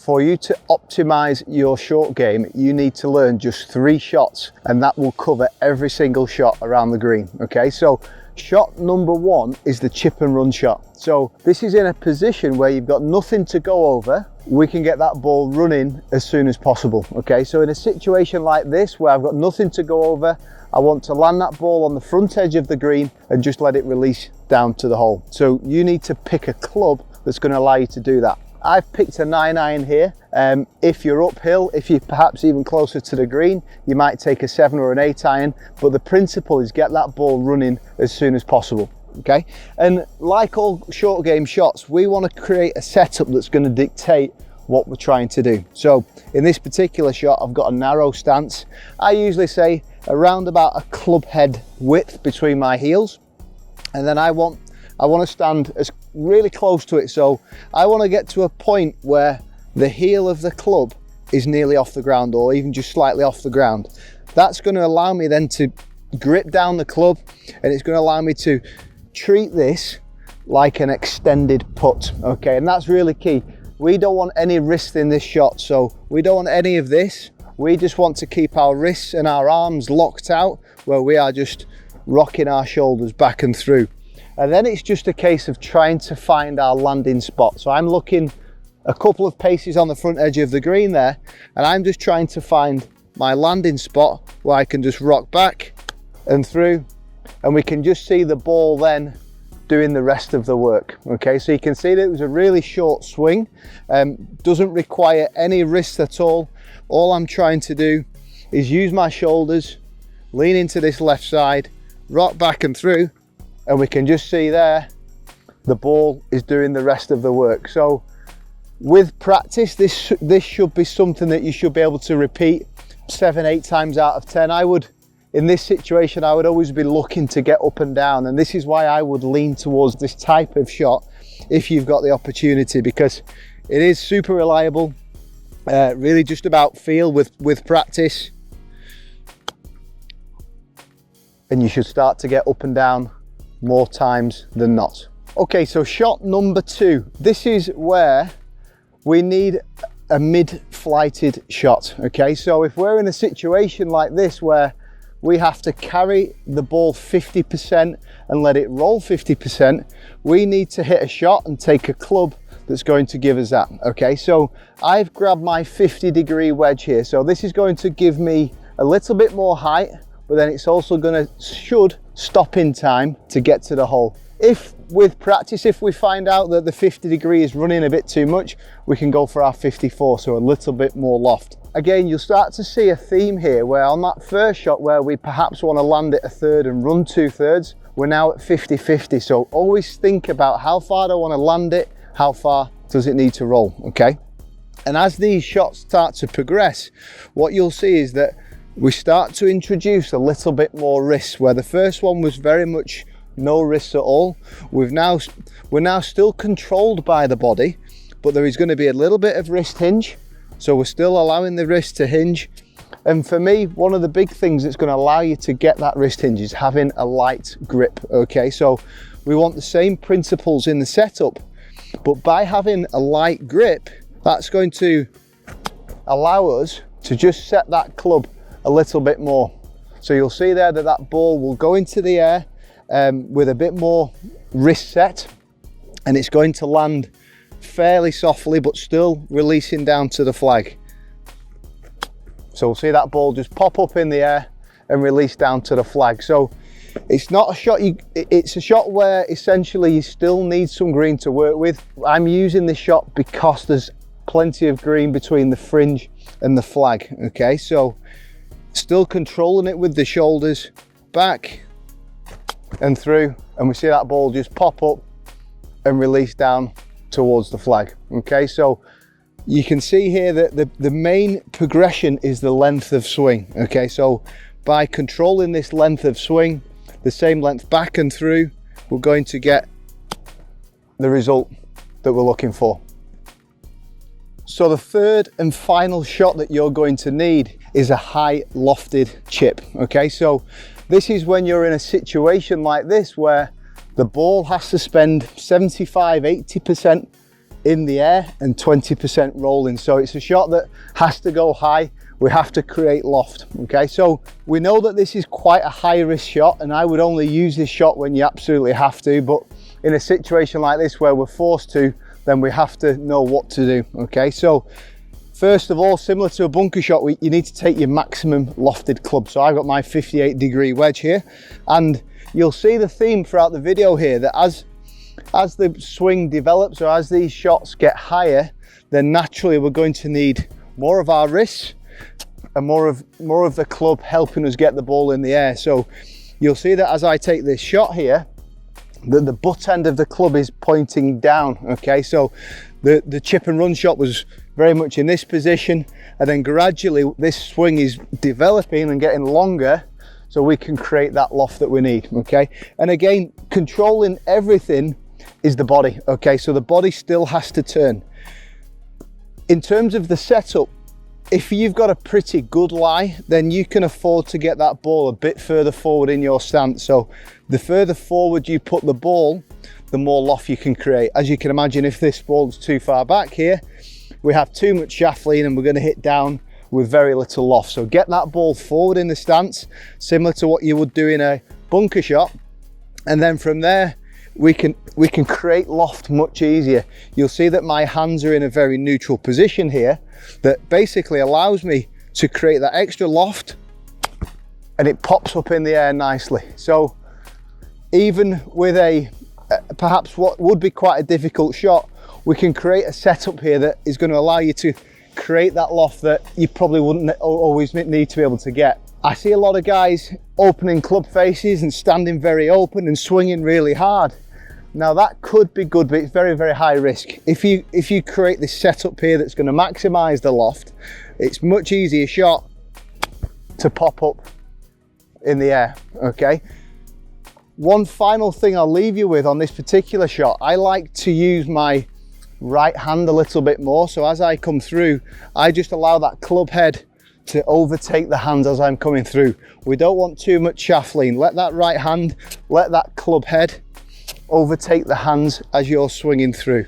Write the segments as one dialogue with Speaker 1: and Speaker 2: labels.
Speaker 1: For you to optimize your short game, you need to learn just 3 shots, and that will cover every single shot around the green. Okay, so shot number 1 is the chip and run shot. So this is in a position where you've got nothing to go over. We can get that ball running as soon as possible. Okay, so in a situation like this where I've got nothing to go over, I want to land that ball on the front edge of the green and just let it release down to the hole. So you need to pick a club that's going to allow you to do that. I've picked a 9-iron here. If you're uphill, if you're perhaps even closer to the green, you might take a 7 or an 8-iron, but the principle is get that ball running as soon as possible. Okay, and like all short game shots, we want to create a setup that's going to dictate what we're trying to do. So in this particular shot, I've got a narrow stance. I usually say around about a club head width between my heels, and then I want to stand as really close to it. So I want to get to a point where the heel of the club is nearly off the ground, or even just slightly off the ground. That's going to allow me then to grip down the club, and it's going to allow me to treat this like an extended putt. Okay, and that's really key. We don't want any wrist in this shot, so we don't want any of this. We just want to keep our wrists and our arms locked out, where we are just rocking our shoulders back and through. And then it's just a case of trying to find our landing spot. So I'm looking a couple of paces on the front edge of the green there, and I'm just trying to find my landing spot where I can just rock back and through, and we can just see the ball then doing the rest of the work. Okay, so you can see that it was a really short swing, doesn't require any wrist at all. All I'm trying to do is use my shoulders, lean into this left side, rock back and through, and we can just see there the ball is doing the rest of the work. So with practice, this should be something that you should be able to repeat 7-8 times out of 10. In this situation, I would always be looking to get up and down, and this is why I would lean towards this type of shot if you've got the opportunity, because it is super reliable, really just about feel with practice, and you should start to get up and down more times than not. Okay, so shot number 2. This is where we need a mid-flighted shot. Okay, so if we're in a situation like this where we have to carry the ball 50% and let it roll 50%, we need to hit a shot and take a club that's going to give us that. Okay, so I've grabbed my 50-degree wedge here. So this is going to give me a little bit more height, but then it's also should stop in time to get to the hole. If with practice, if we find out that the 50 degree is running a bit too much, we can go for our 54, so a little bit more loft. Again, you'll start to see a theme here where on that first shot where we perhaps want to land it 1/3 and run 2/3, we're now at 50-50. So always think about how far do I want to land it, how far does it need to roll, okay? And as these shots start to progress, what you'll see is that we start to introduce a little bit more wrist, where the first one was very much no wrists at all. We're now still controlled by the body, but there is going to be a little bit of wrist hinge. So we're still allowing the wrist to hinge. And for me, one of the big things that's going to allow you to get that wrist hinge is having a light grip. Okay, so we want the same principles in the setup, but by having a light grip, that's going to allow us to just set that club a little bit more. So you'll see there that that ball will go into the air with a bit more wrist set, and it's going to land fairly softly but still releasing down to the flag. So we'll see that ball just pop up in the air and release down to the flag. So it's not a shot, it's a shot where essentially you still need some green to work with. I'm using this shot because there's plenty of green between the fringe and the flag. Okay, so still controlling it with the shoulders, back and through, and we see that ball just pop up and release down towards the flag. Okay, so you can see here that the main progression is the length of swing. Okay, so by controlling this length of swing, the same length back and through, we're going to get the result that we're looking for. So the third and final shot that you're going to need is a high lofted chip. Okay, so this is when you're in a situation like this where the ball has to spend 75-80% in the air and 20% rolling. So it's a shot that has to go high. We have to create loft, okay? So we know that this is quite a high risk shot, and I would only use this shot when you absolutely have to, but in a situation like this where we're forced to, then we have to know what to do, okay? So first of all, similar to a bunker shot, you need to take your maximum lofted club. So I've got my 58-degree wedge here, and you'll see the theme throughout the video here that as the swing develops, or as these shots get higher, then naturally we're going to need more of our wrists and more of the club helping us get the ball in the air. So you'll see that as I take this shot here, that the butt end of the club is pointing down, okay? So the chip and run shot was very much in this position, and then gradually this swing is developing and getting longer so we can create that loft that we need, okay? And again, controlling everything is the body, okay? So the body still has to turn. In terms of the setup, if you've got a pretty good lie, then you can afford to get that ball a bit further forward in your stance. So the further forward you put the ball, the more loft you can create. As you can imagine, if this ball's too far back here, we have too much shaft lean and we're going to hit down with very little loft. So get that ball forward in the stance, similar to what you would do in a bunker shot, and then from there we can create loft much easier. You'll see that my hands are in a very neutral position here that basically allows me to create that extra loft, and it pops up in the air nicely. So even with a perhaps what would be quite a difficult shot, we can create a setup here that is going to allow you to create that loft that you probably wouldn't always need to be able to get. I see a lot of guys opening club faces and standing very open and swinging really hard. Now that could be good, but it's very, very high risk. If you create this setup here that's going to maximize the loft, it's much easier shot to pop up in the air, okay? One final thing I'll leave you with on this particular shot, I like to use my right hand a little bit more. So as I come through, I just allow that club head to overtake the hands as I'm coming through. We don't want too much shaft lean. Let that right hand, let that club head overtake the hands as you're swinging through.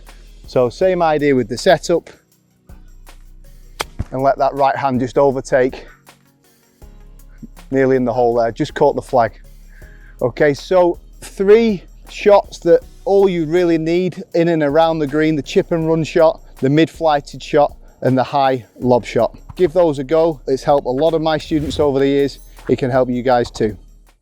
Speaker 1: So same idea with the setup, and let that right hand just overtake nearly in the hole there, just caught the flag. Okay, so 3 shots that all you really need in and around the green: the chip and run shot, the mid-flighted shot, and the high lob shot. Give those a go. It's helped a lot of my students over the years. It can help you guys too.